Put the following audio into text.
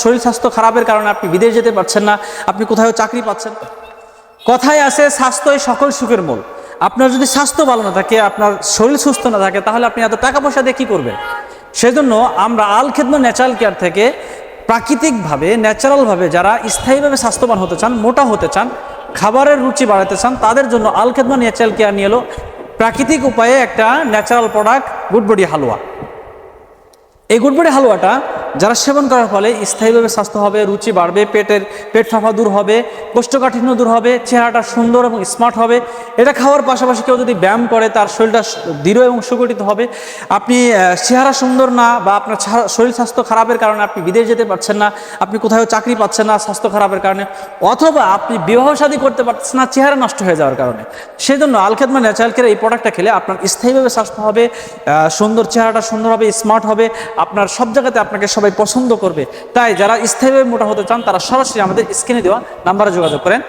শরীর স্বাস্থ্য খারাপের কারণে আপনি বিদেশ যেতে পারছেন না, আপনি কোথাও চাকরি পাচ্ছেন না। কথায় আছে স্বাস্থ্যই সকল সুখের মূল। আপনার যদি স্বাস্থ্য ভালো না থাকে, আপনার শরীর সুস্থ না থাকে, তাহলে আপনি এত টাকা পয়সা দিয়ে কী করবেন? সেজন্য আমরা আল খেদমত ন্যাচারাল কেয়ার থেকে প্রাকৃতিকভাবে ন্যাচারালভাবে যারা স্থায়ীভাবে স্বাস্থ্যবান হতে চান, মোটা হতে চান, খাবারের রুচি বাড়াতে চান, তাদের জন্য আল খেদমত ন্যাচারাল কেয়ার নিয়ে এলো প্রাকৃতিক উপায়ে একটা ন্যাচারাল প্রোডাক্ট গুডবডি হালুয়া। এই গুডবডি হালুয়াটা যারা সেবন করার ফলে স্থায়ীভাবে স্বাস্থ্য হবে, রুচি বাড়বে, পেট ফাঁপা দূর হবে, কোষ্ঠকাঠিন্য দূর হবে, চেহারাটা সুন্দর এবং স্মার্ট হবে। এটা খাওয়ার পাশাপাশি কেউ যদি ব্যায়াম করে তার শরীরটা দৃঢ় এবং সুগঠিত হবে। আপনি চেহারা সুন্দর না বা আপনার শরীর স্বাস্থ্য খারাপের কারণে আপনি বিদেশ যেতে পারছেন না, আপনি কোথাও চাকরি পাচ্ছেন না স্বাস্থ্য খারাপের কারণে, অথবা আপনি বিবাহ শাদী করতে পারছেন না চেহারা নষ্ট হয়ে যাওয়ার কারণে, সেই জন্য আল খেদমত ন্যাচারাল কেয়ার এই প্রোডাক্টটা খেলে আপনার স্থায়ীভাবে স্বাস্থ্য হবে, সুন্দর চেহারাটা সুন্দর হবে, স্মার্ট হবে, আপনার সব জায়গাতে আপনাকে সবাই পছন্দ করবে। তাই যারা স্থায়ীভাবে মোটা হতে চান তারা সরাসরি আমাদের স্ক্রিনে দেওয়া নাম্বারে যোগাযোগ করেন।